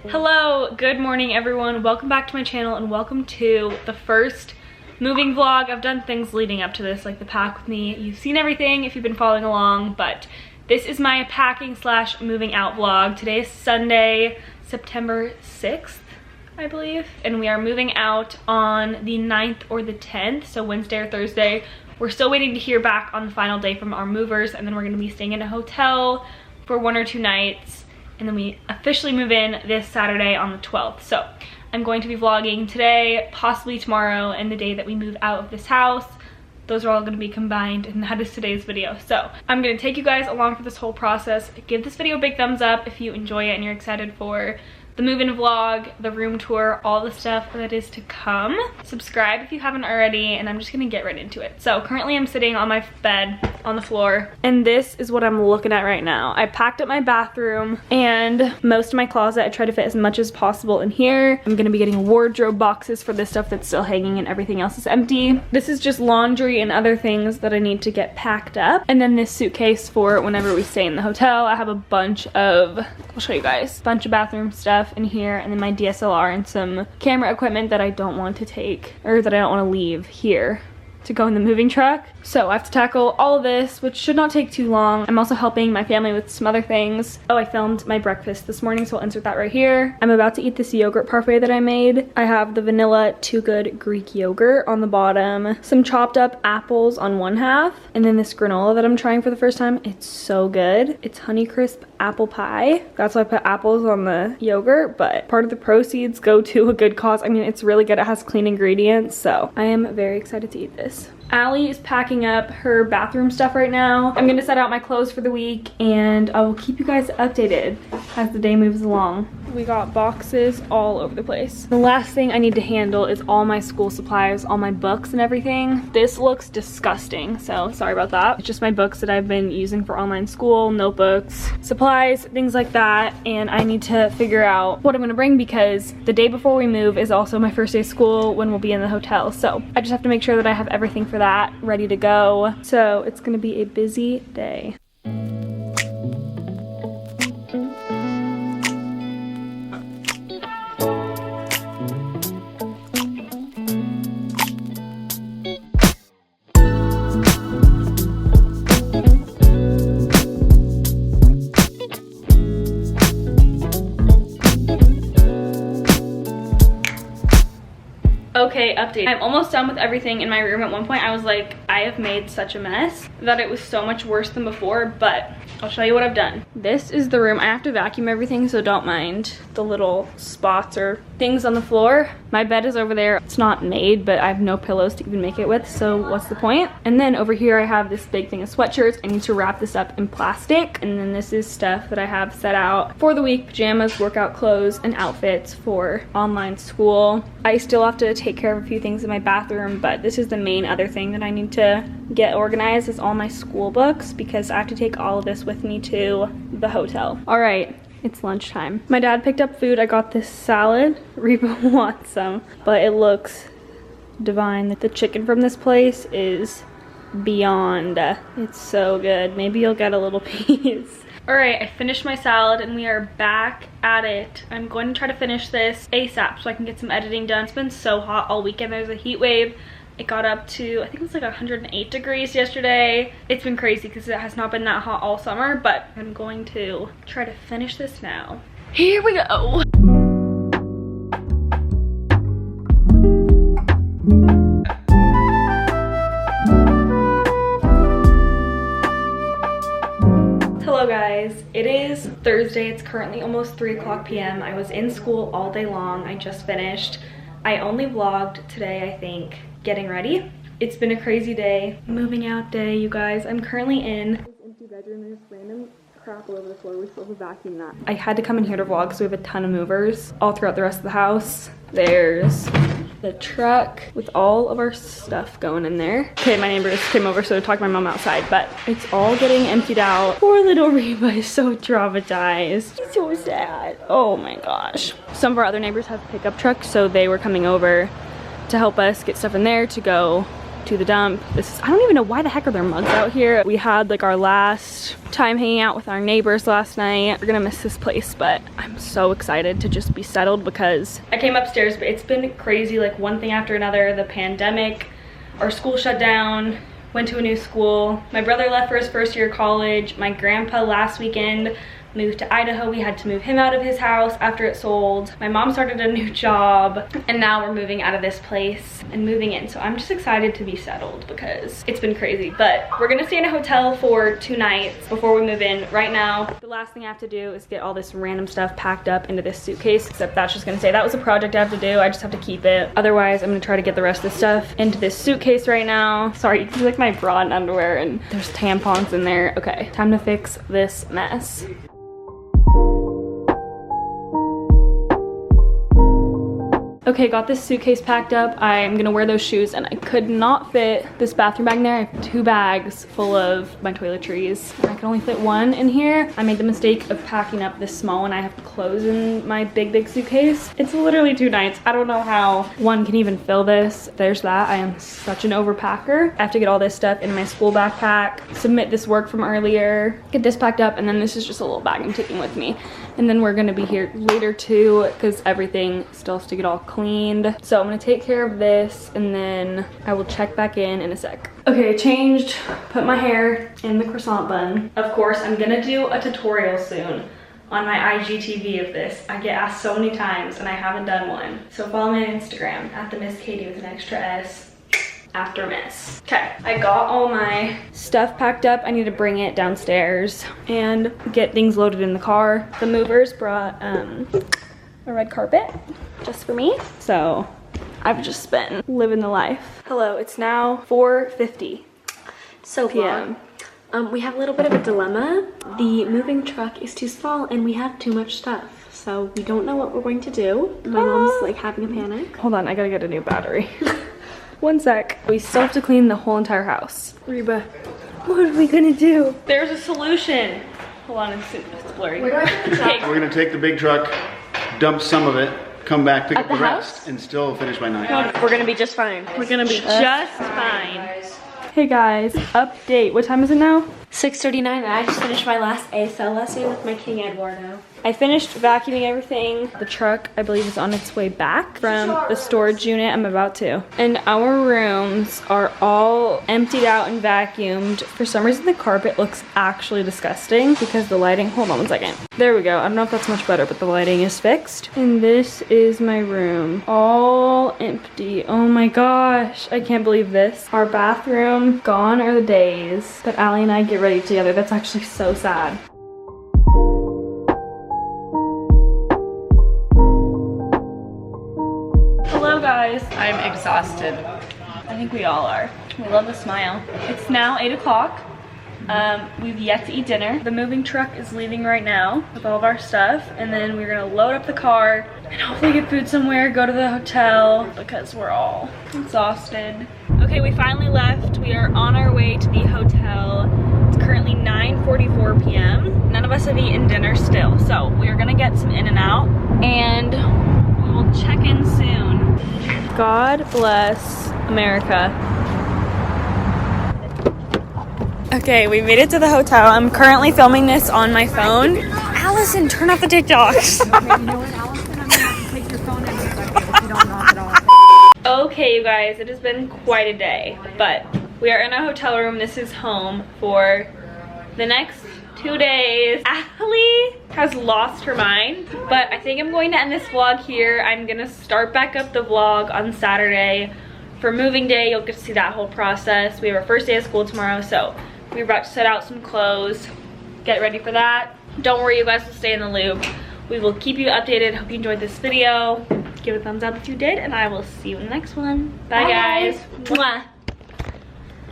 Hello, good morning everyone. Welcome back to my channel and welcome to the first moving vlog. I've done things leading up to this, like the pack with me. You've seen everything if you've been following along, but this is my packing slash moving out vlog. Today is Sunday, September 6th, I believe, and we are moving out on the 9th or the 10th, so Wednesday or Thursday. We're still waiting to hear back on the final day from our movers, and then we're gonna be staying in a hotel for 1 or 2 nights. And then we officially move in this Saturday on the 12th. So I'm going to be vlogging today, possibly tomorrow, and the day that we move out of this house. Those are all going to be combined, and that is today's video. So I'm going to take you guys along for this whole process. Give this video a big thumbs up if you enjoy it and you're excited for the move-in vlog, the room tour, all the stuff that is to come. Subscribe if you haven't already, and I'm just gonna get right into it. So currently I'm sitting on my bed on the floor, and this is what I'm looking at right now. I packed up my bathroom and most of my closet. I tried to fit as much as possible in here. I'm gonna be getting wardrobe boxes for the stuff that's still hanging and everything else is empty. This is just laundry and other things that I need to get packed up. And then this suitcase for whenever we stay in the hotel. I have a bunch of, I'll show you guys, bunch of bathroom stuff in here, and then my DSLR and some camera equipment that I don't want to take, or that I don't want to leave here to go in the moving truck. So I have to tackle all of this, which should not take too long. I'm also helping my family with some other things. Oh, I filmed my breakfast this morning, so I'll insert that right here. I'm about to eat this yogurt parfait that I made. I have the vanilla Too Good Greek yogurt on the bottom, some chopped up apples on one half, and then this granola that I'm trying for the first time. It's so good. It's Honeycrisp apple pie. That's why I put apples on the yogurt, but part of the proceeds go to a good cause. I mean, it's really good. It has clean ingredients, so I am very excited to eat this. Allie is packing up her bathroom stuff right now. I'm gonna set out my clothes for the week, and I will keep you guys updated as the day moves along. We got boxes all over the place. The last thing I need to handle is all my school supplies, all my books and everything. This looks disgusting, so sorry about that. It's just my books that I've been using for online school, notebooks, supplies, things like that, and I need to figure out what I'm gonna bring because the day before we move is also my first day of school when we'll be in the hotel. So I just have to make sure that I have everything for that ready to go. So it's gonna be a busy day. Okay, update. I'm almost done with everything in my room. At one point I was like, I have made such a mess that it was so much worse than before, but I'll show you what I've done. This is the room. I have to vacuum everything, so don't mind the little spots or things on the floor. My bed is over there. It's not made, but I have no pillows to even make it with, so what's the point? And then over here I have this big thing of sweatshirts. I need to wrap this up in plastic, and then this is stuff that I have set out for the week: pajamas, workout clothes, and outfits for online school. I still have to take care of a few things in my bathroom, but this is the main other thing that I need to get organized is all my school books, because I have to take all of this with me to the hotel. All right, it's lunchtime. My dad picked up food. I got this salad. Reba wants some, but it looks divine. The chicken from this place is beyond. It's so good. Maybe you'll get a little piece. All right, I finished my salad and we are back at it. I'm going to try to finish this ASAP so I can get some editing done. It's been so hot all weekend. There's a heat wave. It got up to, I think it was like 108 degrees yesterday. It's been crazy because it has not been that hot all summer, but I'm going to try to finish this now. Here we go. Hello guys, it is Thursday. It's currently almost 3:00 p.m. I was in school all day long. I just finished. I only vlogged today, I think, getting ready. It's been a crazy day, moving out day, you guys. I'm currently in this empty bedroom. There's random crap all over the floor. We still have to vacuum that. I had to come in here to vlog because we have a ton of movers all throughout the rest of the house. There's the truck with all of our stuff going in there. Okay, my neighbors came over, so I talked to my mom outside, but it's all getting emptied out. Poor little Reba is so traumatized. He's so sad. Oh my gosh. Some of our other neighbors have pickup trucks, so they were coming over to help us get stuff in there to go to the dump. I don't even know why the heck are there mugs out here. We had like our last time hanging out with our neighbors last night. We're gonna miss this place, but I'm so excited to just be settled because I came upstairs, but it's been crazy, like one thing after another. The pandemic, our school shut down, went to a new school. My brother left for his first year of college. My grandpa last weekend moved to Idaho. We had to move him out of his house after it sold. My mom started a new job, and now we're moving out of this place and moving in. So I'm just excited to be settled because it's been crazy. But we're gonna stay in a hotel for 2 nights before we move in. Right now, the last thing I have to do is get all this random stuff packed up into this suitcase, except that's just gonna say that was a project I have to do. I just have to keep it. Otherwise, I'm gonna try to get the rest of the stuff into this suitcase right now. Sorry, you can see like my bra and underwear, and there's tampons in there. Okay, time to fix this mess. Okay, got this suitcase packed up. I'm gonna wear those shoes, and I could not fit this bathroom bag in there. I have 2 bags full of my toiletries, and I can only fit 1 in here. I made the mistake of packing up this small one. I have clothes in my big suitcase. It's literally 2 nights. I don't know how 1 can even fill this. There's that. I am such an overpacker. I have to get all this stuff in my school backpack, submit this work from earlier, get this packed up, and then this is just a little bag I'm taking with me. And then we're gonna be here later too, because everything still has to get all cleaned. So I'm gonna take care of this, and then I will check back in a sec. Okay, I changed, put my hair in the croissant bun. Of course, I'm gonna do a tutorial soon on my IGTV of this. I get asked so many times, and I haven't done one. So follow me on Instagram, at the MissKatie with an extra S. After Miss. Okay, I got all my stuff packed up. I need to bring it downstairs and get things loaded in the car. The movers brought a red carpet just for me. So I've just been living the life. Hello, it's now 4:50 p.m. We have a little bit of a dilemma. The moving truck is too small and we have too much stuff. So we don't know what we're going to do. My mom's like having a panic. Hold on, I gotta get a new battery. 1 sec. We still have to clean the whole entire house. Reba, what are we gonna do? There's a solution. Hold on, it's blurry. Okay. We're gonna take the big truck, dump some of it, come back, pick up the rest, and still finish by 9. We're gonna be just fine. We're gonna be just fine. Hey guys, update. What time is it now? 6:39. I just finished my last ASL lesson with my King Eduardo. I finished vacuuming everything. The truck, I believe, is on its way back from the storage unit. I'm about to. And our rooms are all emptied out and vacuumed. For some reason, the carpet looks actually disgusting because the lighting, hold on 1 second. There we go. I don't know if that's much better, but the lighting is fixed. And this is my room, all empty. Oh my gosh, I can't believe this. Our bathroom, gone are the days that Allie and I get ready together. That's actually so sad. Hello guys, I'm exhausted. I think we all are. We love the smile. It's now 8 o'clock. We've yet to eat dinner. The moving truck is leaving right now with all of our stuff, and then we're gonna load up the car and hopefully get food somewhere, go to the hotel because we're all exhausted. Okay, we finally left. We are on our way to the hotel. It's currently 9:44 p.m. None of us have eaten dinner still, so we are gonna get some In-N-Out and we will check in soon. God bless America. Okay, we made it to the hotel. I'm currently filming this on my phone. Allison, turn off the TikToks. Okay, you know what, Allison? I'm gonna have to take your phone in a second if you don't knock it off. Okay, you guys, it has been quite a day, but we are in a hotel room. This is home for the next 2 days. Allie has lost her mind, but I think I'm going to end this vlog here. I'm gonna start back up the vlog on Saturday for moving day. You'll get to see that whole process. We have our first day of school tomorrow, so we're about to set out some clothes, get ready for that. Don't worry, you guys will stay in the loop. We will keep you updated. Hope you enjoyed this video. Give it a thumbs up if you did, and I will see you in the next one. Bye. Guys. Mwah.